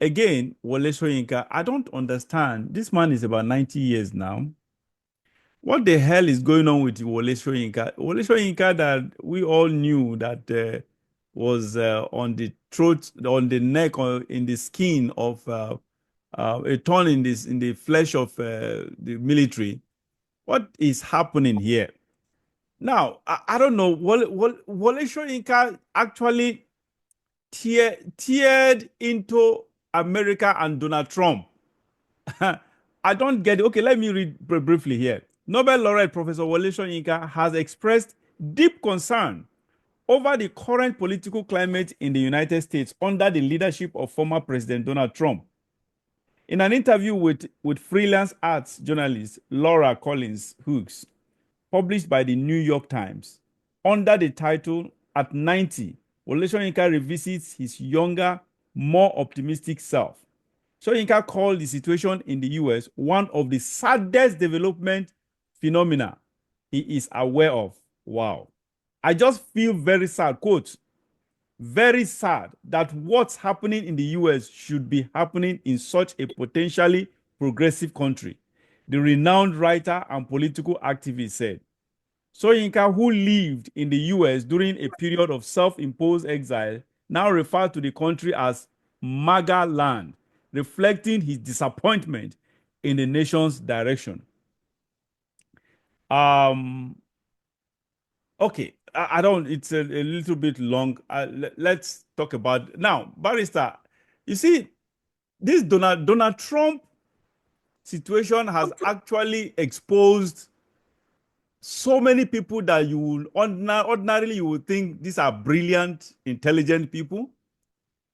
again, Wole Soyinka, I don't understand. This man is about 90 years now. What the hell is going on with Wole Soyinka? Wole Soyinka that we all knew that was on the throat, on the neck, or in the skin of a thorn in the flesh of the military. What is happening here? Now, I don't know. Wole Soyinka actually teared into America and Donald Trump. I don't get it. Okay, let me read briefly here. Nobel laureate Professor Wole Soyinka has expressed deep concern over the current political climate in the United States under the leadership of former President Donald Trump. In an interview with freelance arts journalist Laura Collins Hughes, published by the New York Times, under the title At 90, Wole Soyinka revisits his younger, more optimistic self. Soyinka called the situation in the US one of the saddest development phenomena he is aware of. Wow. I just feel very sad, quote, very sad that what's happening in the US should be happening in such a potentially progressive country, the renowned writer and political activist said. Soyinka, who lived in the US during a period of self-imposed exile, now referred to the country as MAGA land, reflecting his disappointment in the nation's direction. Um, okay, I don't, it's a little bit long. Let's talk about now, Barrister. You see, this Donald Trump situation has actually exposed so many people that you will ordinarily you would think these are brilliant, intelligent people.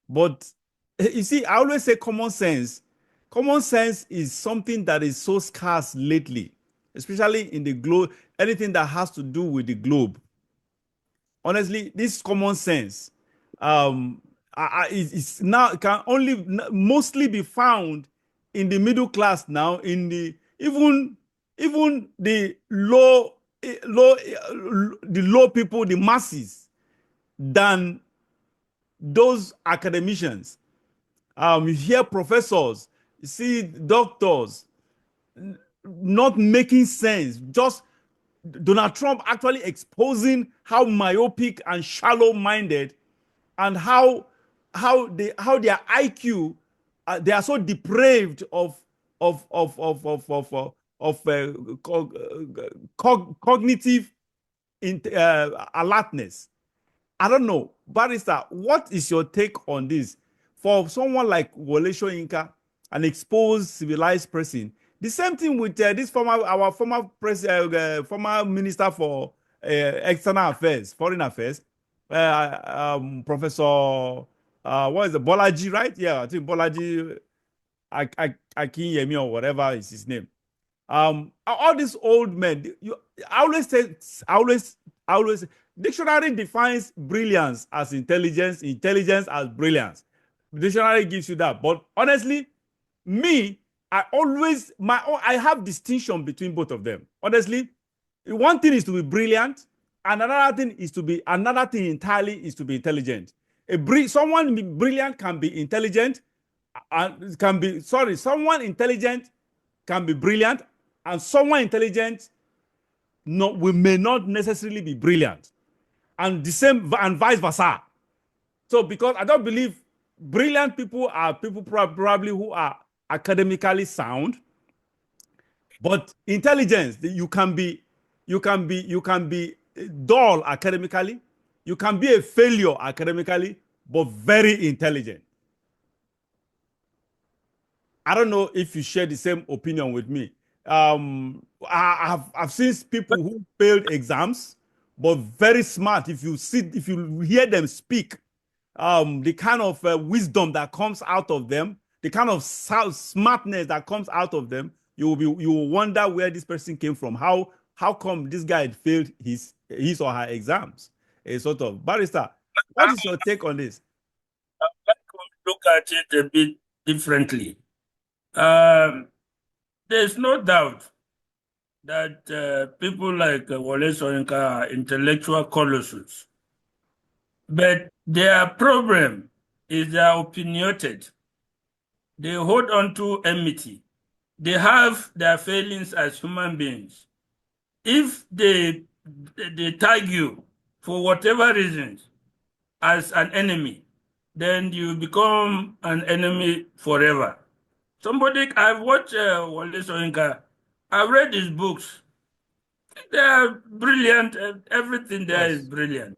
But you see, I always say common sense. Common sense is something that is so scarce lately, especially in the globe, anything that has to do with the globe. Honestly, this common sense is now can only mostly be found in the middle class now, in the even the low people, the masses, than those academicians. You hear professors, you see doctors not making sense. Just Donald Trump actually exposing how myopic and shallow-minded and how their IQ they are so depraved of cognitive alertness. I don't know, Barrister, what is your take on this? For someone like Wole Soyinka, an exposed, civilized person, the same thing with our former minister for external affairs, foreign affairs, Professor what is it, Bolaji, right? Yeah, I think Bolaji Akinyemi or whatever is his name. All these old men, I always say, I always dictionary defines brilliance as intelligence, intelligence as brilliance. The dictionary gives you that. But honestly, me, I have distinction between both of them. Honestly, one thing is to be brilliant, and another thing entirely is to be intelligent. Someone brilliant can be intelligent, and someone intelligent can be brilliant, and someone intelligent we may not necessarily be brilliant, and the same and vice versa. So, because I don't believe brilliant people are people probably who are academically sound, but intelligence, you can be dull academically, you can be a failure academically, but very intelligent. I don't know if you share the same opinion with me. I've seen people who failed exams, but very smart. If you hear them speak, the kind of wisdom that comes out of them, the kind of smartness that comes out of them, you will wonder where this person came from. How come this guy had failed his or her exams? A sort of Barrister. What is your take on this? Look at it a bit differently. There's no doubt that people like Wole Soyinka are intellectual colossus. But their problem is they are opinionated. They hold on to enmity. They have their failings as human beings. If they tag you for whatever reasons as an enemy, then you become an enemy forever. I've watched Wole Soyinka. I've read his books. They are brilliant. Everything there is Yes. brilliant.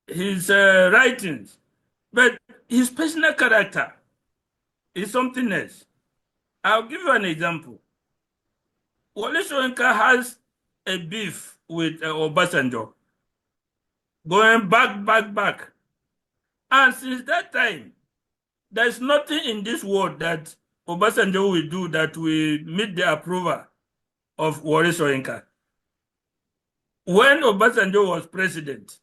His writings, but his personal character is something else. I'll give you an example. Wole Soyinka has a beef with Obasanjo, going back. And since that time, there's nothing in this world that Obasanjo will do that will meet the approval of Wole Soyinka. When Obasanjo was president,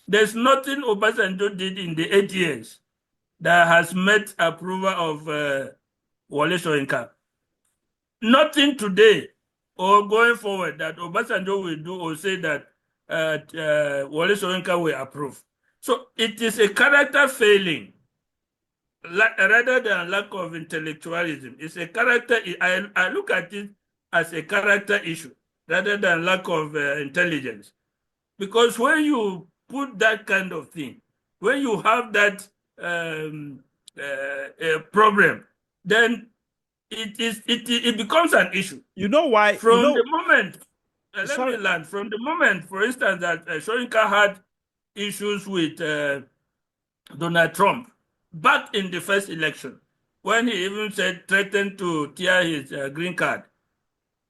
there's nothing Obasanjo did in the 8 years that has met approval of Wole Soyinka. Nothing today or going forward that Obasanjo will do or say that Wole Soyinka will approve. So it is a character failing rather than lack of intellectualism. It's a character. I look at it as a character issue rather than lack of intelligence. Because when you put that kind of thing, when you have that problem, then it becomes an issue. You know why? From the moment, let me sorry. learn. From the moment, for instance, that Soyinka had issues with Donald Trump back in the first election, when he even threatened to tear his green card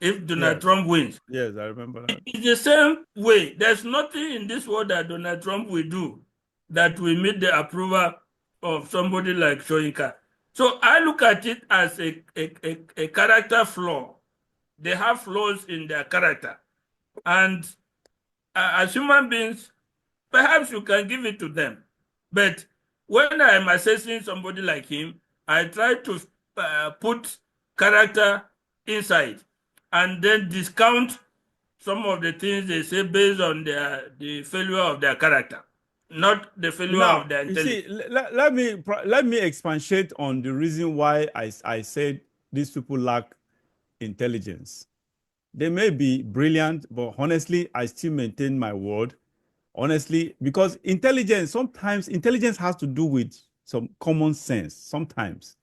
if Donald Yes. Trump wins. Yes, I remember that. It's the same way. There's nothing in this world that Donald Trump will do that will meet the approval of somebody like Soyinka. So I look at it as a character flaw. They have flaws in their character. And as human beings, perhaps you can give it to them. But when I'm assessing somebody like him, I try to put character inside and then discount some of the things they say based on the failure of their character, not the failure Now, of their you see, intelligence. let me expatiate on the reason why I said these people lack intelligence. They may be brilliant, but honestly, I still maintain my word. Honestly, because sometimes intelligence has to do with some common sense. Sometimes,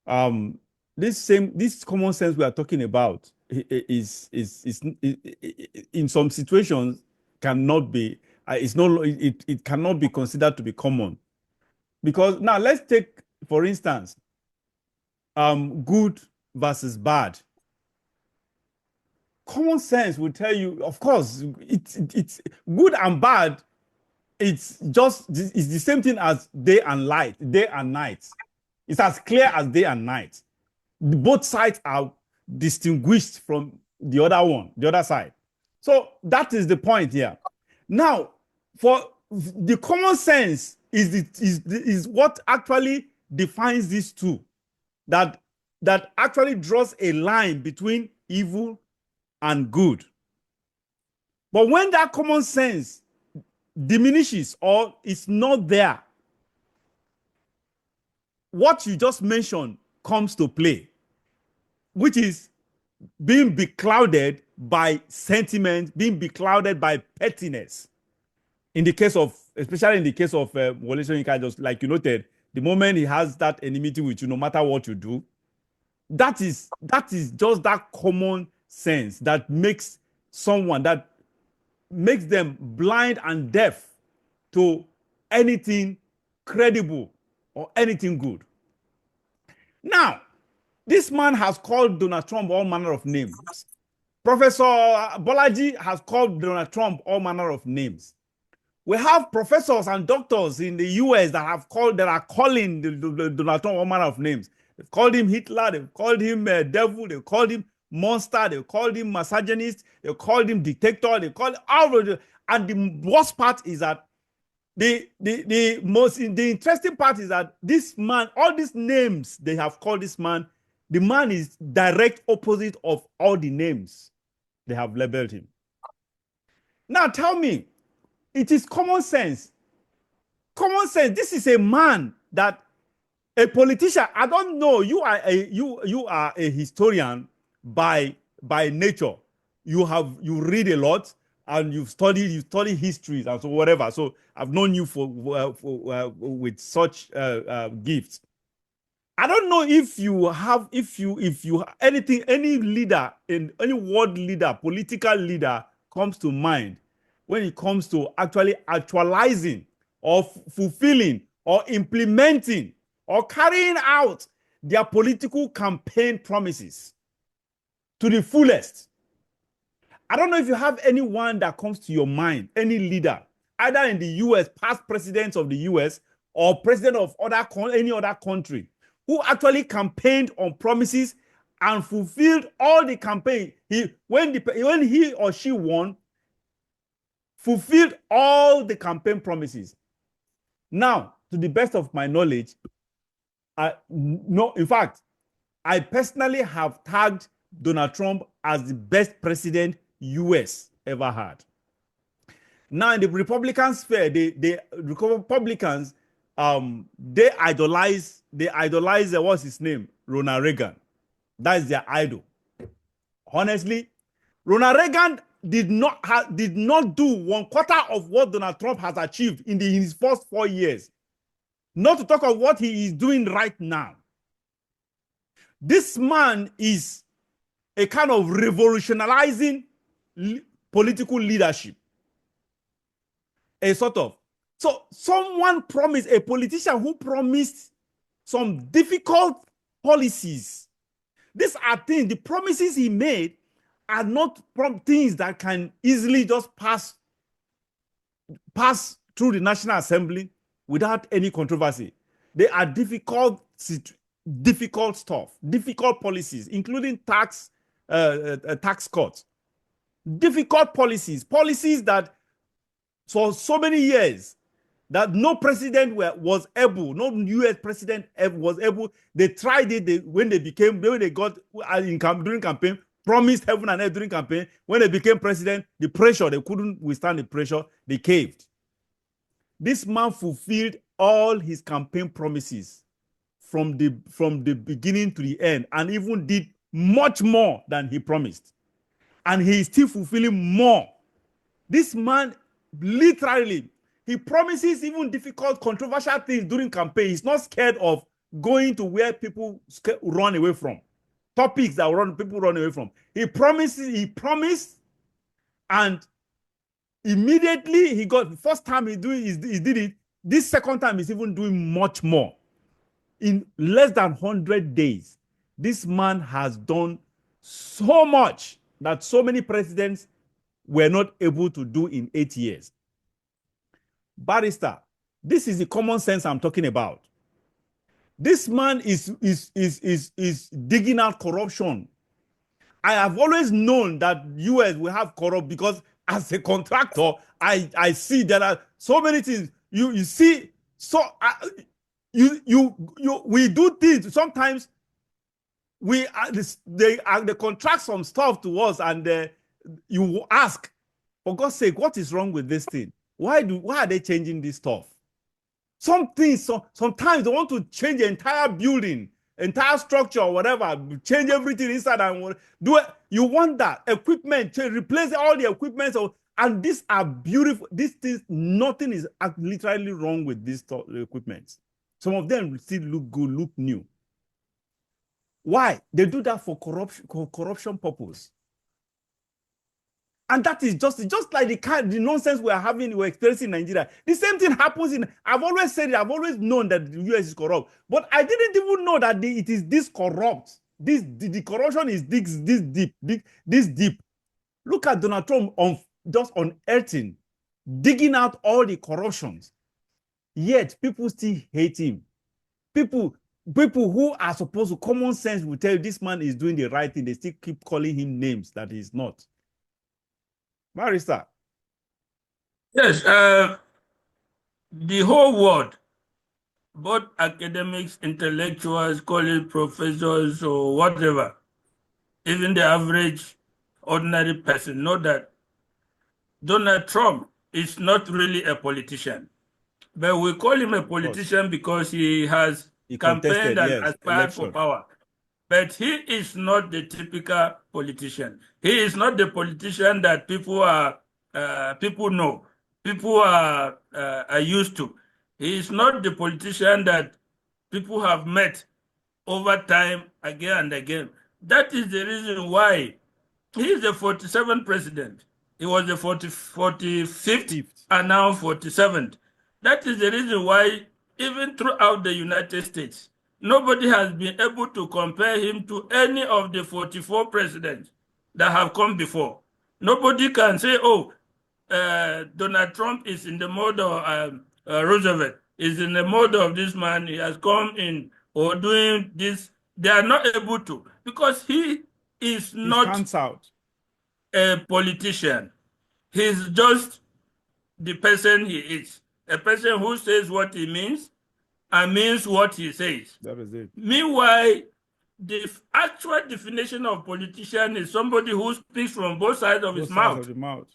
um, this common sense we are talking about is in some situations cannot be it cannot be considered to be common. Because now let's take, for instance, good versus bad. Common sense will tell you, of course, it's good and bad. It's the same thing as day and night. It's as clear as day and night. Both sides are distinguished from the other side. So that is the point here. Now, for the common sense is what actually defines these two, that actually draws a line between evil and good. But when that common sense diminishes or is not there, what you just mentioned comes to play, which is being beclouded by sentiment, being beclouded by pettiness. Especially in the case of Wole Soyinka, just like you noted, the moment he has that enmity with you, no matter what you do, that is just that common sense that makes them blind and deaf to anything credible or anything good. Now, this man has called Donald Trump all manner of names. Professor Bolaji has called Donald Trump all manner of names. We have professors and doctors in the US that are calling Donald Trump all manner of names. They've called him Hitler, they've called him devil, they've called him monster, they've called him misogynist, they've called him dictator, they called all of the, and the worst part is that the interesting part is that this man, all these names they have called this man, the man is direct opposite of all the names they have labeled him. Now tell me, it is common sense. Common sense. This is a man that A politician, I don't know. You are a historian by nature. You read a lot and you study histories and so whatever. So I've known you with such gifts. I don't know if you have if you anything any leader in any world leader, political leader comes to mind when it comes to actually actualizing or fulfilling or implementing or carrying out their political campaign promises to the fullest. I don't know if you have anyone that comes to your mind, any leader, either in the US, past presidents of the US, or president of any other country, who actually campaigned on promises and fulfilled all the campaign. When he or she won, fulfilled all the campaign promises. Now, to the best of my knowledge, no, in fact, I personally have tagged Donald Trump as the best president US ever had. Now, in the Republican sphere, the Republicans, they idolize what's his name? Ronald Reagan. That is their idol. Honestly, Ronald Reagan did not do 1/4 of what Donald Trump has achieved in his first 4 years. Not to talk of what he is doing right now. This man is a kind of revolutionizing political leadership. A sort of. So someone promised, a politician who promised some difficult policies. These are things, the promises he made are not things that can easily just pass through the National Assembly without any controversy. They are difficult stuff, difficult policies, including tax cuts. Difficult policies that for so many years that no president was able, no US president was able. They tried it when they got during campaign, promised heaven and earth during campaign. When they became president, the pressure, they couldn't withstand the pressure, they caved. This man fulfilled all his campaign promises from the beginning to the end, and even did much more than he promised. And he is still fulfilling more. This man, literally, he promises even difficult, controversial things during campaign. He's not scared of going to where people run away from. Topics that people run away from. He promised, and immediately he got, first time he did it. This second time he's even doing much more. In less than 100 days, this man has done so much that so many presidents were not able to do in 8 years. Barrister, this is the common sense I'm talking about. This man is digging out corruption. I have always known that US will have corrupt because as a contractor, I see there are so many things. You see, so we do things sometimes. They contract some stuff to us, and you ask, for God's sake, what is wrong with this thing? Why are they changing this stuff? Sometimes they want to change the entire building, entire structure, or whatever, change everything inside and do it. You want that equipment, replace all the equipment, and these are beautiful. These things, nothing is literally wrong with these equipment. Some of them still look good, look new. Why? They do that for corruption purpose. And that is just like the nonsense we're experiencing in Nigeria. The same thing happens I've always said it, I've always known that the US is corrupt, but I didn't even know that it is this corrupt. The corruption is this deep. Look at Donald Trump just unearthing, digging out all the corruptions. Yet people still hate him. People who are supposed to, common sense will tell you this man is doing the right thing. They still keep calling him names that he's not. Barrister. Yes, the whole world, both academics, intellectuals, college professors, or whatever, even the average ordinary person, know that Donald Trump is not really a politician. But we call him a politician because he has He campaigned contested, and yes, aspired for election. power. But he is not the typical politician. He is not the politician that people know, people are used to. He is not the politician that people have met over time again and again. That is the reason why he is the 47th president. He was the 45th Fifth. and now 47th. That is the reason why, even throughout the United States, nobody has been able to compare him to any of the 44 presidents that have come before. Nobody can say, oh, Donald Trump is in the mode of Roosevelt, is in the mode of this man, he has come in or doing this. They are not able to, because he is He not stands out. a politician. He's just the person he is. A person who says what he means and means what he says. That is it. Meanwhile, the actual definition of politician is somebody who speaks from both sides of his Both sides of mouth. the mouth.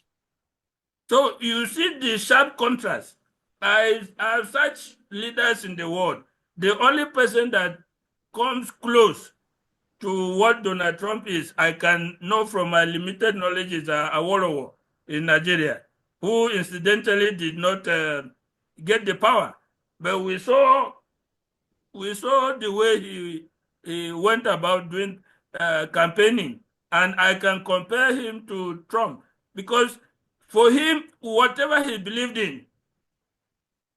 So you see the sharp contrast. I have such leaders in the world. The only person that comes close to what Donald Trump is, I can know from my limited knowledge, is Awolowo in Nigeria, who incidentally did not get the power. But we saw the way he went about doing campaigning, and I can compare him to Trump, because for him, whatever he believed in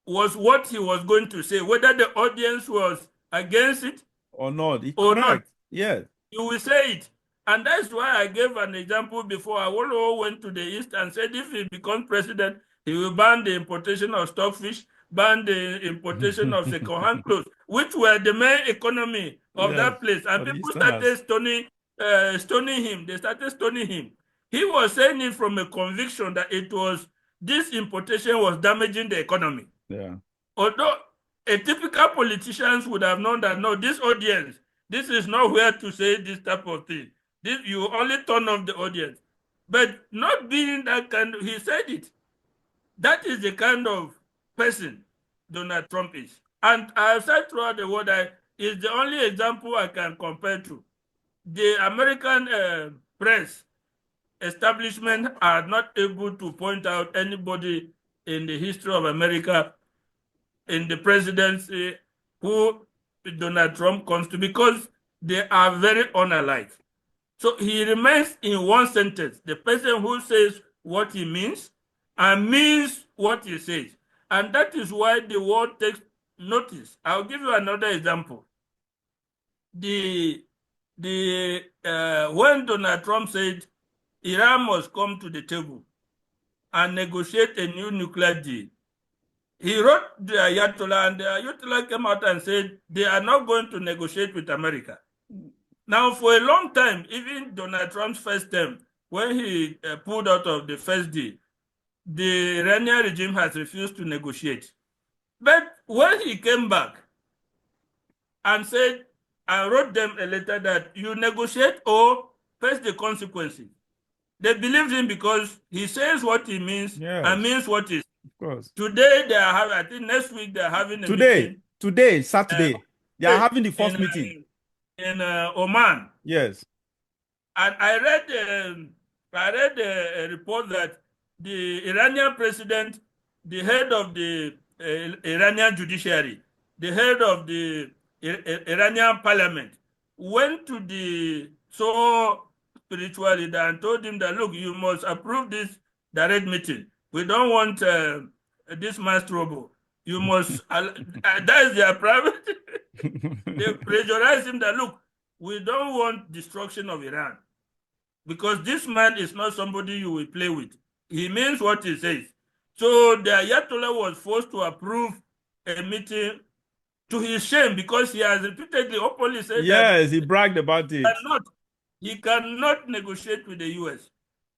was what he was going to say, whether the audience was against it Or not. or not. Correct. Yes. You will say it. And that's why I gave an example before. Awolowo went to the East and said if he becomes president, he will ban the importation of stockfish, ban the importation of second-hand clothes, which were the main economy of Yes, that place. And for the people Easterners. started stoning him. They started stoning him. He was saying it from a conviction that this importation was damaging the economy. Yeah. Although a typical politician would have known that, no, this audience, this is not where to say this type of thing. This, you only turn off the audience. But not being that kind, he said it. That is the kind of person Donald Trump is. And I have said throughout the world that is the only example I can compare to. The American press establishment are not able to point out anybody in the history of America in the presidency who Donald Trump comes to, because they are very unalike. So he remains in one sentence, the person who says what he means and means what he says. And that is why the world takes notice. I'll give you another example. When Donald Trump said Iran must come to the table and negotiate a new nuclear deal, he wrote the Ayatollah, and the Ayatollah came out and said they are not going to negotiate with America. Now, for a long time, even Donald Trump's first term, when he pulled out of the first deal, the Iranian regime has refused to negotiate. But when he came back and said, I wrote them a letter that you negotiate or face the consequences, they believed him because he says what he means and means what he says. Of course. Today they are having, I think next week they are having a meeting. Today, Saturday, they are having the first meeting in Oman. Yes. And I read a report that the Iranian president, the head of the Iranian judiciary, the head of the Iranian parliament, went to the spiritual leader and told him that, look, you must approve this direct meeting. We don't want this mass trouble. You must, that is their private. They pressurize him that, look, we don't want destruction of Iran, because this man is not somebody you will play with. He means what he says. So the Ayatollah was forced to approve a meeting, to his shame, because he has repeatedly openly said that he bragged about it. He cannot negotiate with the US.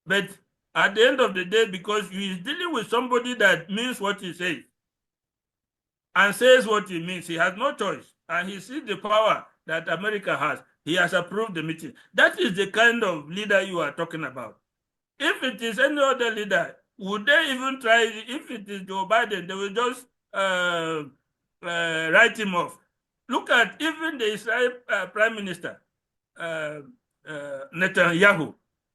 But at the end of the day, because he is dealing with somebody that means what he says and says what he means, he has no choice. And he sees the power that America has. He has approved the meeting. That is the kind of leader you are talking about. If it is any other leader, would they even try? If it is Joe Biden, they will just write him off. Look at even the Israel Prime Minister, Netanyahu.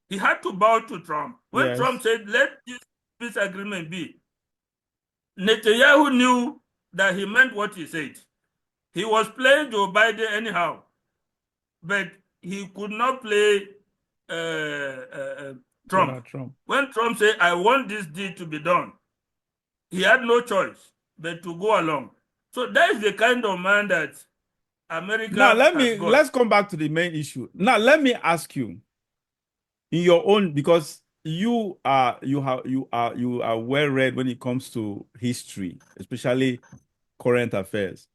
He had to bow to Trump. When Trump Yes. said, let this peace agreement be, Netanyahu knew that he meant what he said. He was playing Joe Biden anyhow, but he could not play Trump. Donald Trump. When Trump said, I want this deal to be done, he had no choice but to go along. So that is the kind of man that America Now has got. let's come back to the main issue. Now let me ask you, in your own, because you are well read when it comes to history, especially current affairs.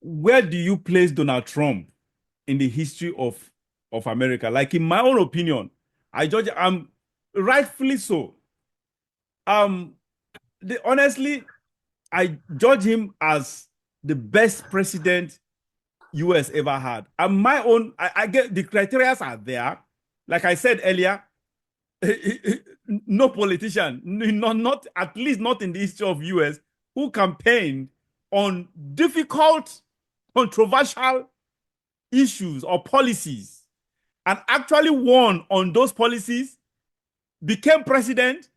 Where do you place Donald Trump in the history of America? Like, in my own opinion, I judge rightfully so. Honestly, I judge him as the best president US ever had. And my own, I get the criteria are there. Like I said earlier, no politician, not at least not in the history of US, who campaigned on difficult, controversial issues or policies and actually won on those policies, became president,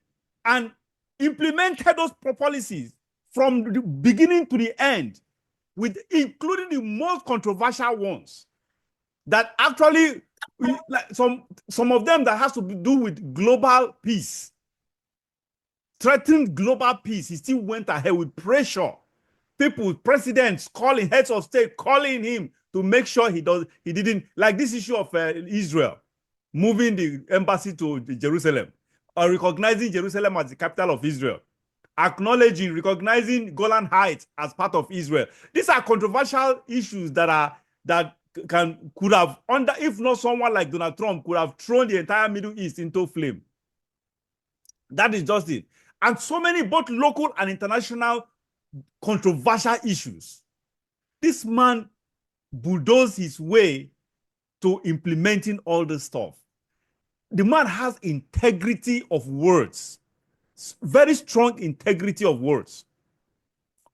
and implemented those policies from the beginning to the end, with including the most controversial ones that actually, like some of them that has to do with global peace, threatened global peace. He still went ahead with pressure. People, presidents calling, heads of state calling him to make sure he didn't, like this issue of Israel moving the embassy to Jerusalem, or recognizing Jerusalem as the capital of Israel, acknowledging, recognizing Golan Heights as part of Israel. These are controversial issues that could have, if not someone like Donald Trump, could have thrown the entire Middle East into flame. That is just it. And so many, both local and international, controversial issues. This man bulldozed his way to implementing all this stuff. The man has integrity of words, very strong integrity of words,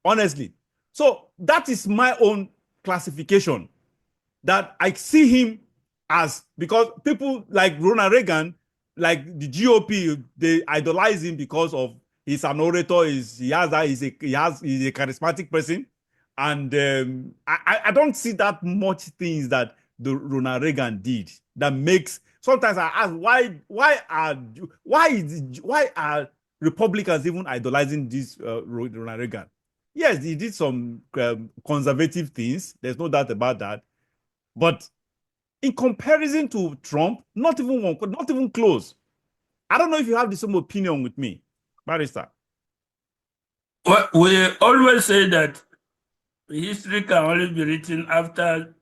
honestly. So that is my own classification, that I see him as, because people like Ronald Reagan, like the GOP, they idolize him because of he's an orator, he's a charismatic person. And I don't see that much things that the Ronald Reagan did that makes, sometimes I ask, why are Republicans even idolizing this Ronald Reagan? Yes, he did some conservative things. There's no doubt about that. But in comparison to Trump, not even close. I don't know if you have the same opinion with me, Barrister. Well, we always say that history can only be written after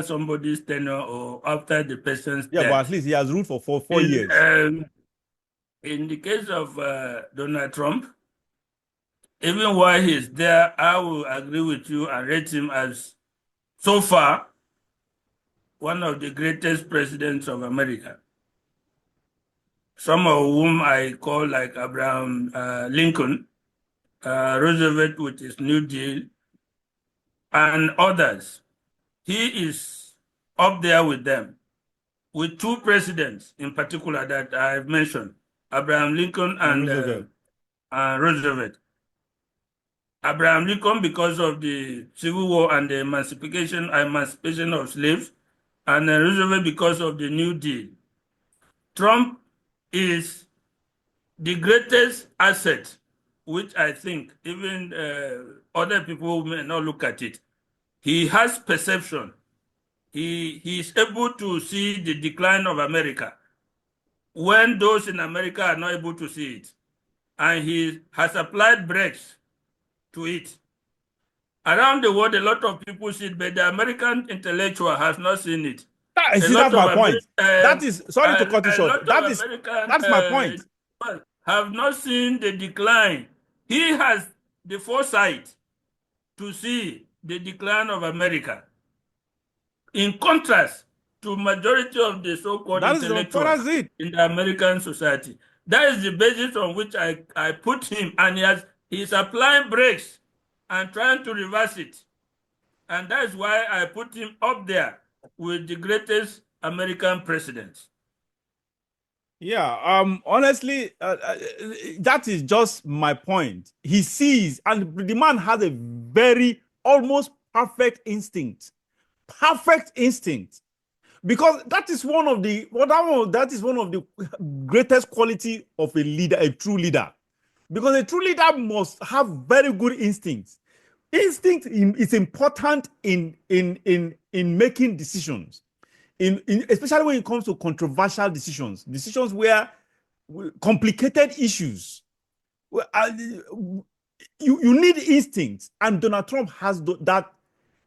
somebody's tenure or after the person's death. But at least he has ruled for four years. In the case of Donald Trump, even while he's there, I will agree with you and rate him as, so far, one of the greatest presidents of America. Some of whom I call like Abraham Lincoln, Roosevelt with his New Deal, and others. He is up there with them, with two presidents in particular that I've mentioned, Abraham Lincoln and Roosevelt. Abraham Lincoln because of the Civil War and the emancipation of slaves, and Roosevelt because of the New Deal. Trump is the greatest asset, which I think even other people may not look at it. He has perception. He is able to see the decline of America when those in America are not able to see it. And he has applied brakes to it. Around the world, a lot of people see it, but the American intellectual has not seen it. That's my point. That is, sorry to cut you short. That's my point. Have not seen the decline. He has the foresight to see the decline of America. In contrast to majority of the so-called intellectuals in the American society. That is the basis on which I put him, and he's applying brakes and trying to reverse it. And that's why I put him up there with the greatest American presidents. Yeah, honestly, that is just my point. He sees, and the man has a very almost perfect instinct. Perfect instinct. Because that is one of the greatest quality of a leader, a true leader. Because a true leader must have very good instincts. Instinct is important in making decisions. Especially when it comes to controversial decisions where complicated issues. You need instinct, and Donald Trump has that.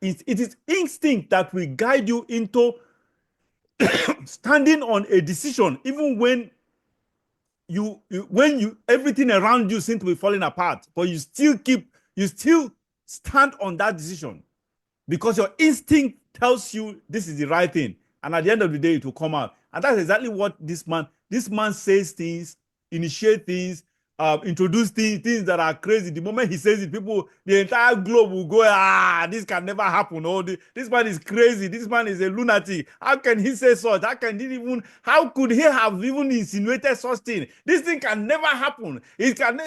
It is instinct that will guide you into standing on a decision, even when everything around you seems to be falling apart, but you still stand on that decision because your instinct tells you this is the right thing. And at the end of the day, it will come out. And that's exactly what this man says things, initiate things, introduce things that are crazy. The moment he says it, the entire globe will go, this can never happen. Oh, this man is crazy. This man is a lunatic. How can he say such? How could he have even insinuated such thing? This thing can never happen. Even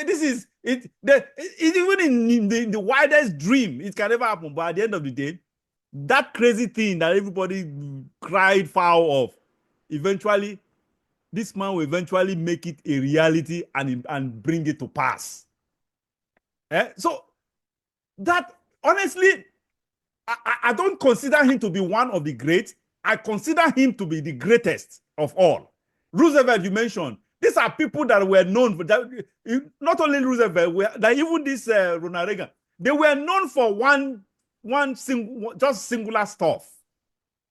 in the widest dream, it can never happen. But at the end of the day, that crazy thing that everybody cried foul of, eventually, this man will eventually make it a reality and bring it to pass. So that, honestly, I don't consider him to be one of the greats. I consider him to be the greatest of all. Roosevelt, you mentioned, these are people that were known for that. Not only Roosevelt, even this Ronald Reagan, they were known for singular stuff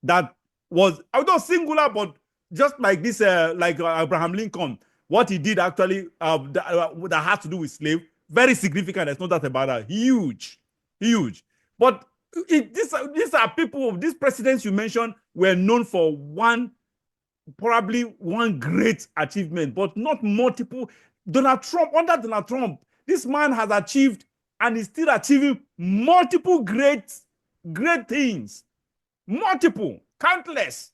that was, although singular, but just like this, like Abraham Lincoln, what he did actually that has to do with slave, very significant. There's no doubt about that. Huge. But these are people, these presidents you mentioned were known for probably one great achievement, but not multiple. Under Donald Trump, this man has achieved and is still achieving multiple great things. Multiple, countless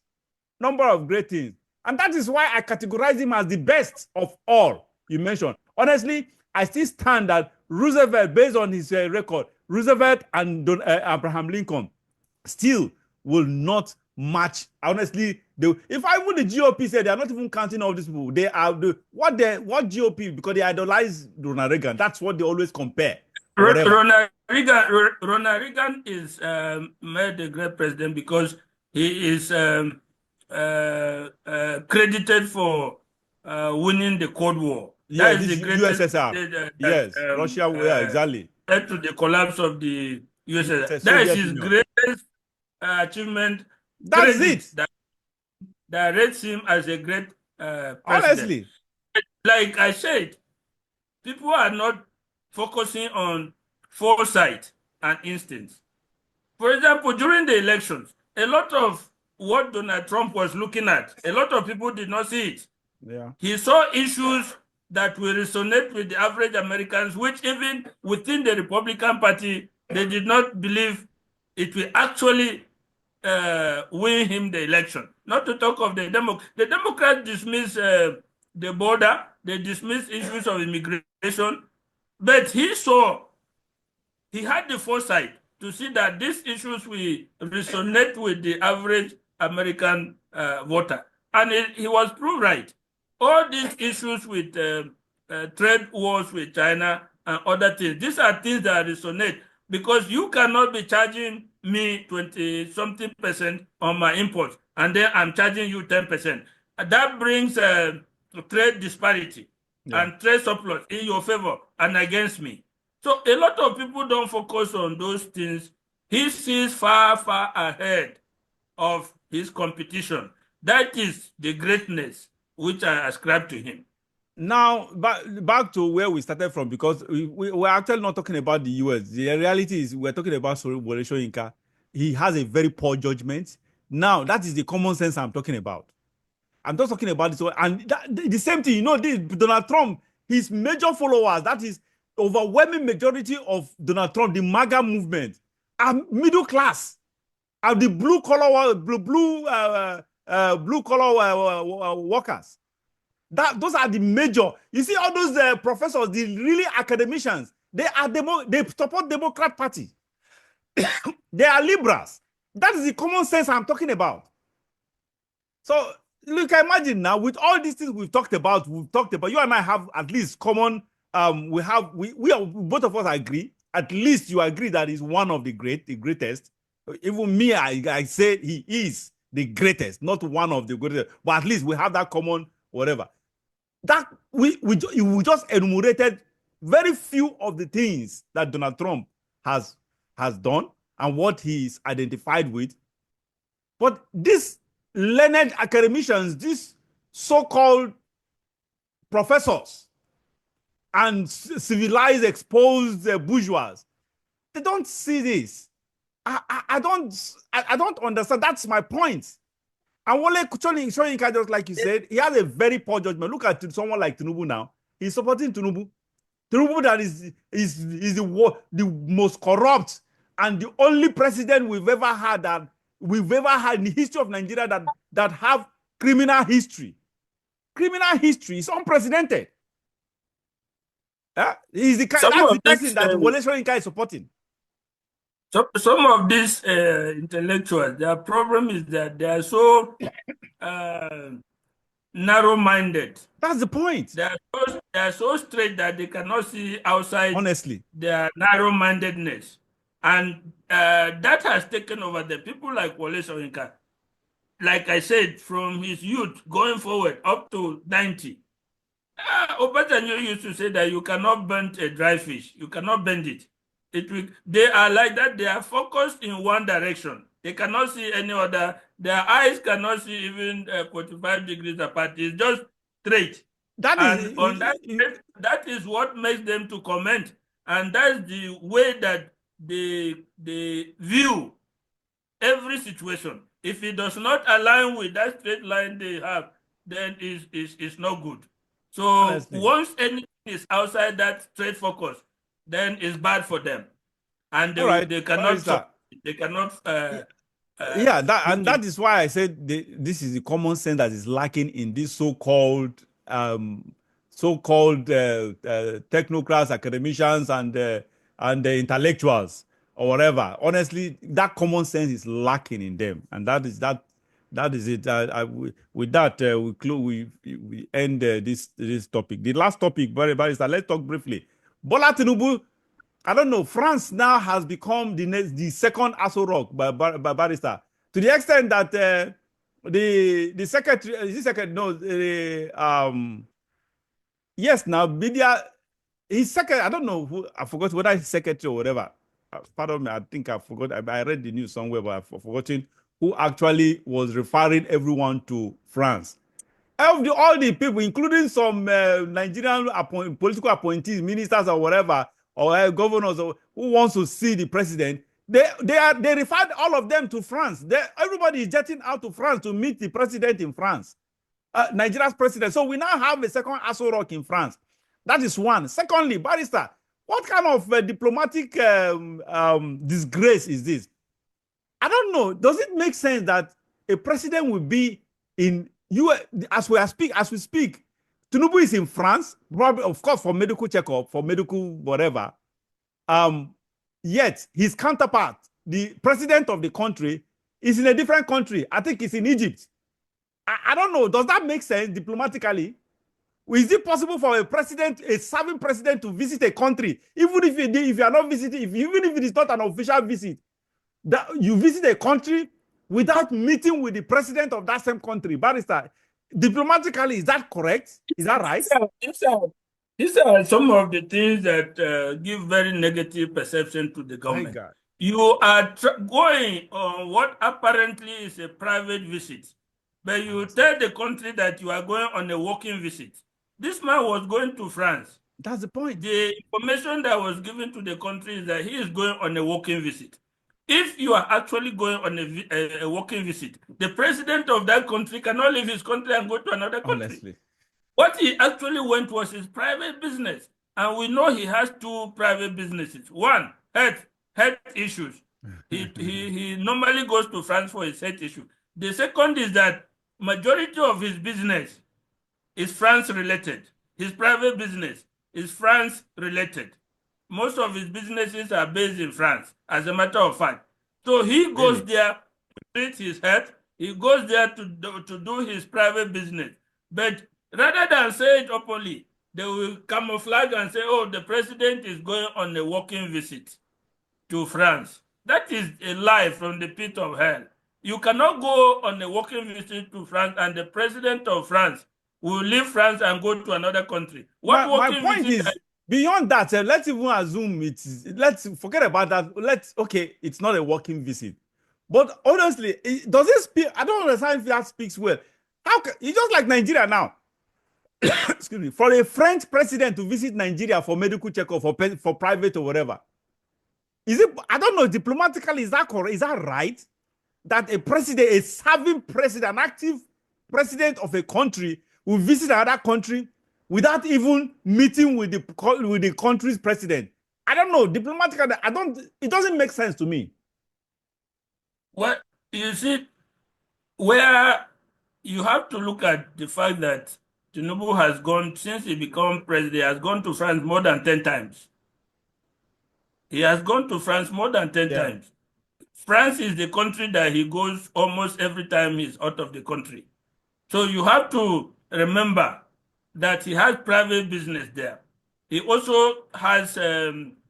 number of great things. And that is why I categorize him as the best of all you mentioned. Honestly, I still stand that Roosevelt, based on his record, Roosevelt and Abraham Lincoln still will not match. Honestly, if I would the GOP said they are not even counting all these people, they are what GOP, because they idolize Ronald Reagan. That's what they always compare. Ronald Reagan is made a great president because he is credited for winning the Cold War. Yeah, that is the greatest USSR. Yes, Russia. Yeah, exactly. Led to the collapse of the USSR. That is his greatest achievement. That's it. That rates him as a great president. Honestly, like I said, people are not focusing on foresight and instincts. For example, during the elections, a lot of what Donald Trump was looking at, a lot of people did not see it. Yeah. He saw issues that will resonate with the average Americans, which even within the Republican Party, they did not believe it will actually win him the election. Not to talk of the Democrats. The Democrats dismiss the border, they dismiss issues of immigration, but he had the foresight to see that these issues will resonate with the average American voter. And he was proved right. All these issues with trade wars with China and other things, these are things that resonate, because you cannot be charging me 20-something% on my imports, and then I'm charging you 10%. That brings trade disparity and trade surplus in your favor and against me. So a lot of people don't focus on those things. He sees far, far ahead of his competition. That is the greatness which I ascribe to him. Now, back to where we started from, because we're actually not talking about the US. The reality is we're talking about Wole Soyinka. He has a very poor judgment. Now, that is the common sense I'm talking about. I'm just talking about this one. And the same thing, Donald Trump, his major followers, that is overwhelming majority of Donald Trump, the MAGA movement, are middle class, are the blue collar workers. Those are the major. You see all those professors, the really academicians, they support Democrat Party. They are liberals. That is the common sense I'm talking about. So look, imagine now with all these things we've talked about, you and I have at least common. We are, both of us agree. At least you agree that he's one of the greatest. Even me, I say he is the greatest, not one of the greatest. But at least we have that common whatever. That we just enumerated very few of the things that Donald Trump has done and what he's identified with. But these learned academicians, these so-called professors and civilized, exposed bourgeois, they don't see this. I don't understand. That's my point. And Wole Soyinka, just like you said, he has a very poor judgment. Look at someone like Tinubu now. He's supporting Tinubu. Tinubu that is the most corrupt and the only president we've ever had in the history of Nigeria that have criminal history. Criminal history is unprecedented. He's the that's the person that Wole Soyinka is supporting. So some of these intellectuals, their problem is that they are so narrow-minded. That's the point. They are so straight that they cannot see outside. Honestly, their narrow-mindedness, and that has taken over the people like Wole Soyinka. Like I said, from his youth going forward up to 90. Obasanjo used to say that you cannot bend a dry fish. You cannot bend it. They are like that. They are focused in one direction. They cannot see any other. Their eyes cannot see even 45 degrees apart. It's just straight. That is what makes them to comment. And that's the way that they view every situation. If it does not align with that straight line they have, then it's not good. So honestly, once anything is outside that straight focus, then it's bad for them, and they cannot. They cannot. That is why I said this is the common sense that is lacking in this so-called technocrats, academicians, and the intellectuals or whatever. Honestly, that common sense is lacking in them, and that is it. With that, we end this topic. The last topic, Barrister, let's talk briefly. Bola Tinubu, I don't know, France now has become the second Aso Rock by Barrister, to the extent that the secretary, yes, now Bidia, his secretary, I don't know who, I forgot whether he's secretary or whatever. Pardon me, I think I forgot. I read the news somewhere, but I've forgotten who actually was referring everyone to France. All the people, including some Nigerian political appointees, ministers or whatever, or governors who wants to see the president, they referred all of them to France. Everybody is jetting out to France to meet the president in France, Nigeria's president. So we now have a second Aso Rock in France. That is one. Secondly, Barrister, what kind of diplomatic disgrace is this? I don't know. Does it make sense that a president will be in as we speak? Tinubu is in France, probably, of course, for medical checkup, for medical whatever. Yet his counterpart, the president of the country, is in a different country. I think it's in Egypt. I don't know. Does that make sense diplomatically? Is it possible for a serving president to visit a country, even if you are not visiting, even if it is not an official visit, that you visit a country without meeting with the president of that same country? Barrister, diplomatically, is that correct? Is that right? These are some of the things that give very negative perception to the government. You are going on what apparently is a private visit, but you tell the country that you are going on a working visit. This man was going to France. That's the point. The information that was given to the country is that he is going on a working visit. If you are actually going on a working visit, the president of that country cannot leave his country and go to another country. Honestly. What he actually went was his private business. And we know he has two private businesses. One, health issues. He normally goes to France for his health issue. The second is that majority of his business is France related. His private business is France related. Most of his businesses are based in France, as a matter of fact. So he goes Really? there to treat his health. He goes there to do his private business. But rather than say it openly, they will camouflage and say, oh, the president is going on a working visit to France. That is a lie from the pit of hell. You cannot go on a working visit to France and the president of France will leave France and go to another country. What My working point visit? is, beyond that, let's even assume let's forget about that. Okay, it's not a working visit. But honestly, does it speak? I don't understand if that speaks well. It's just like Nigeria now. Excuse me. For a French president to visit Nigeria for medical checkup, for private or whatever, is it? I don't know. Diplomatically, is that correct? Is that right? That a president, a serving president, an active president of a country, will visit another country without even meeting with the country's president? I don't know. Diplomatically, I don't. It doesn't make sense to me. Well, you see, where you have to look at the fact that Tinubu has gone, since he became president, he has gone to France more than 10 times. He has gone to France more than 10 Yeah. times. France is the country that he goes almost every time he's out of the country. So you have to remember that he has private business there. He also has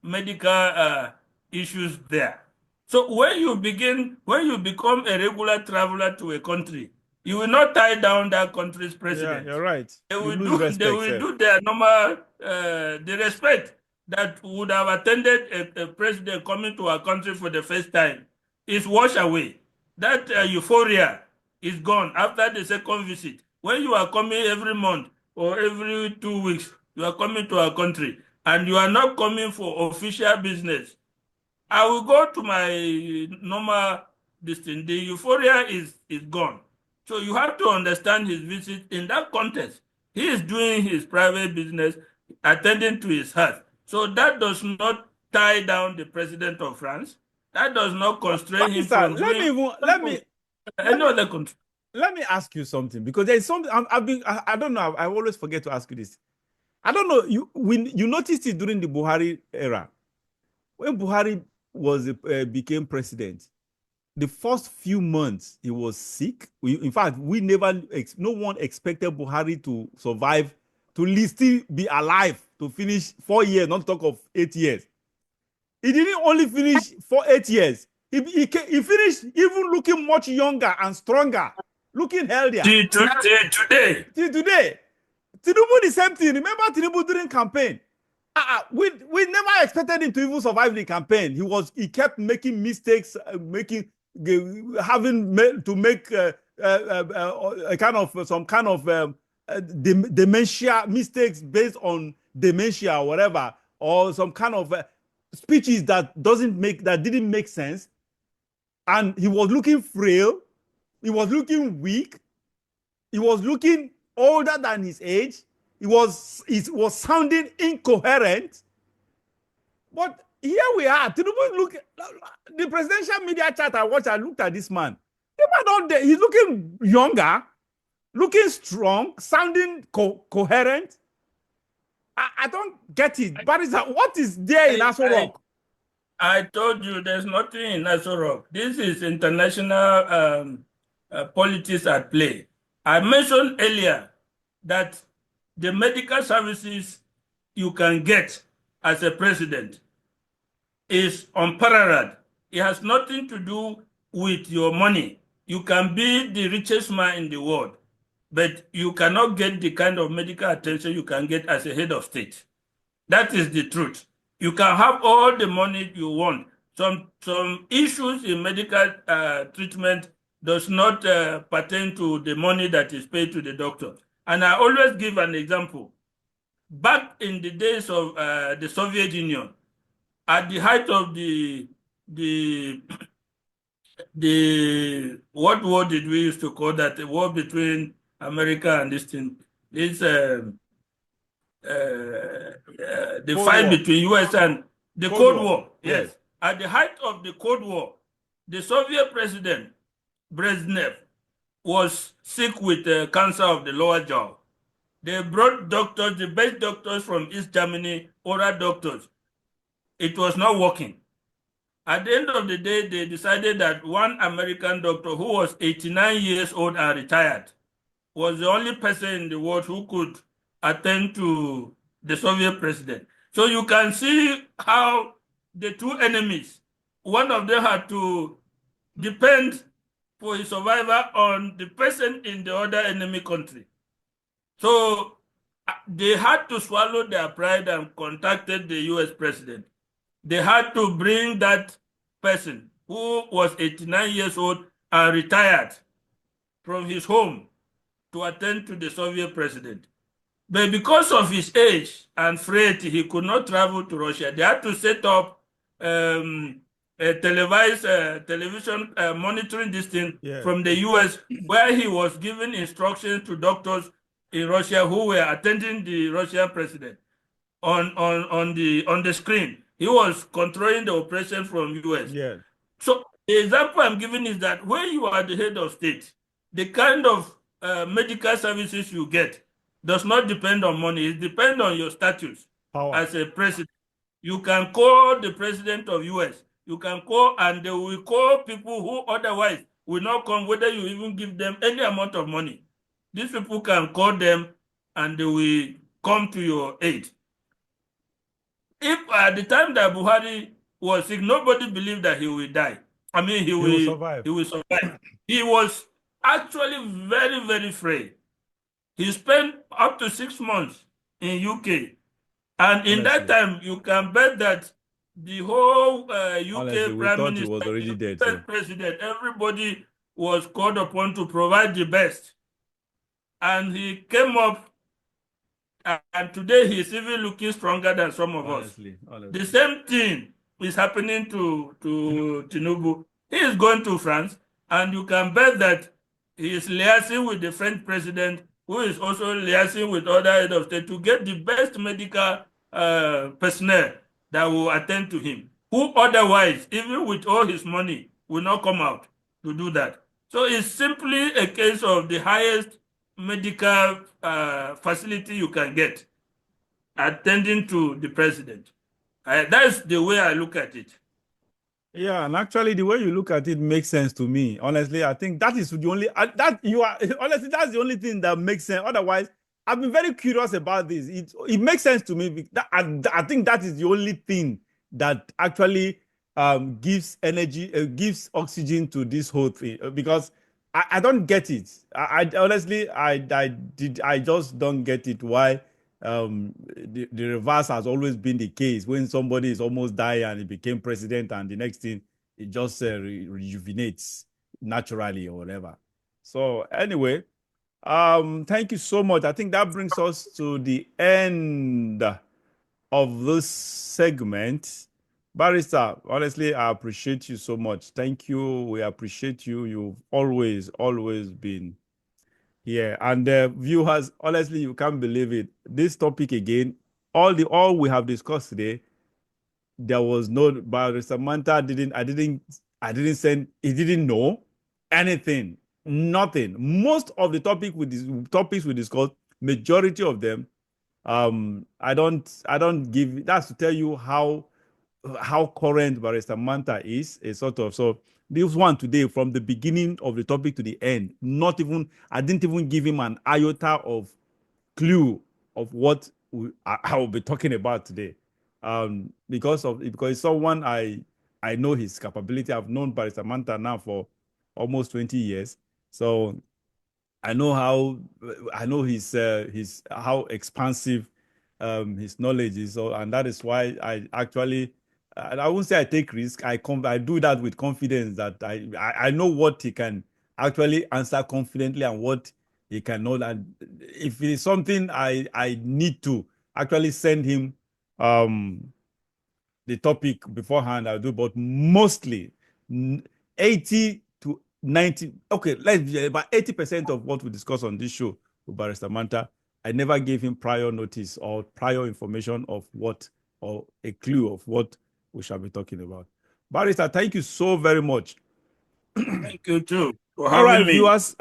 medical issues there. So when you become a regular traveler to a country, you will not tie down that country's president. Yeah, you're right. They You will lose respect, they will sir. do their normal, the respect that would have attended a president coming to our country for the first time is washed away. That euphoria is gone after the second visit. When you are coming every month or every 2 weeks, you are coming to our country and you are not coming for official business, I will go to my normal distance. The euphoria is gone. So you have to understand his visit in that context. He is doing his private business, attending to his health. So that does not tie down the president of France. That does not constrain him from doing any other country. Let me ask you something, because there's something I don't know. I always forget to ask you this. I don't know. You noticed it during the Buhari era, when Buhari became president. The first few months he was sick. In fact, no one expected Buhari to survive, to still be alive to finish 4 years, not talk of 8 years. He didn't only finish for 8 years. He finished even looking much younger and stronger, looking healthier. Today. Till today. Tinubu, the same thing. Remember Tinubu during campaign? We never expected him to even survive the campaign. He kept making mistakes, having to make some kind of dementia mistakes based on dementia or whatever, or some kind of speeches that didn't make sense. And he was looking frail. He was looking weak. He was looking older than his age. It was sounding incoherent. But here we are. Tinubu, the presidential media chat I watched, I looked at this man. He's looking younger, looking strong, sounding coherent. I don't get it. But what is there in Aso Rock? I told you there's nothing in Aso Rock. This is international politics at play. I mentioned earlier that the medical services you can get as a president is unparalleled. It has nothing to do with your money. You can be the richest man in the world, but you cannot get the kind of medical attention you can get as a head of state. That is the truth. You can have all the money you want. Some issues in medical treatment does not pertain to the money that is paid to the doctor. And I always give an example. Back in the days of the Soviet Union, at the height of the what war did we used to call that? The war between America and this thing. The fight between US and the Cold War. Yes. At the height of the Cold War, the Soviet president, Brezhnev, was sick with cancer of the lower jaw. They brought doctors, the best doctors from East Germany, oral doctors. It was not working. At the end of the day, they decided that one American doctor who was 89 years old and retired was the only person in the world who could attend to the Soviet president. So you can see how the two enemies, one of them had to depend for his survival on the person in the other enemy country. So they had to swallow their pride and contacted the US president. They had to bring that person who was 89 years old and retired from his home to attend to the Soviet president. But because of his age and frailty, he could not travel to Russia. They had to set up a televised television monitoring this thing from the US, where he was giving instructions to doctors in Russia who were attending the Russian president on the screen. He was controlling the operation from US. Yeah. So the example I'm giving is that when you are the head of state, the kind of medical services you get does not depend on money. It depends on your status as a president. You can call the president of US. You can call, and they will call people who otherwise will not come, whether you even give them any amount of money. These people can call them and they will come to your aid. If at the time that Buhari was sick, nobody believed that he will die. I mean, he will survive. He will survive. He was actually very, very frail. He spent up to 6 months in UK. And in that time, you can bet that the whole UK Prime Minister, was already dead, President, everybody was called upon to provide the best. And he came up, and today he's even looking stronger than some of us. The same thing is happening to Tinubu. He is going to France, and you can bet that he is liaising with the French president, who is also liaising with other head of state to get the best medical personnel that will attend to him, who otherwise, even with all his money, will not come out to do that. So it's simply a case of the highest medical facility you can get attending to the president. That's the way I look at it. Yeah, and actually, the way you look at it makes sense to me. Honestly, I think that is the only honestly, that's the only thing that makes sense. Otherwise, I've been very curious about this. It makes sense to me. I think that is the only thing that actually gives energy, gives oxygen to this whole thing. Because I don't get it. I honestly, I just don't get it. Why the reverse has always been the case. When somebody is almost dying and he became president, and the next thing it just rejuvenates naturally or whatever. So anyway, thank you so much. I think that brings us to the end of this segment. Barrister, honestly, I appreciate you so much. Thank you. We appreciate you. You've always been here. And viewers, honestly, you can't believe it. This topic again, all we have discussed today, there was no Barrister Manta he didn't know anything, nothing. Most of the topics we discussed, majority of them, I don't give. That's to tell you how current Barrister Manta is, a sort of. So this one today, from the beginning of the topic to the end, I didn't even give him an iota of clue of what I will be talking about today. Because someone I know his capability. I've known Barrister Manta now for almost 20 years. So I know his how expansive his knowledge is. So, and that is why I won't say I take risk. I do that with confidence that I know what he can actually answer confidently and what he cannot. And if it is something I need to actually send him the topic beforehand, I'll do. But mostly 80 to 90, okay, let's be about 80% of what we discuss on this show with Barrister Manta, I never gave him prior notice or prior information of what, or a clue of what we shall be talking about. Barrister, thank you so very much. Thank you too for All right, having me. viewers,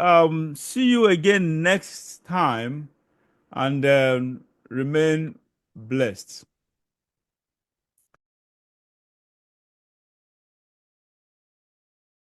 see you again next time, and remain blessed.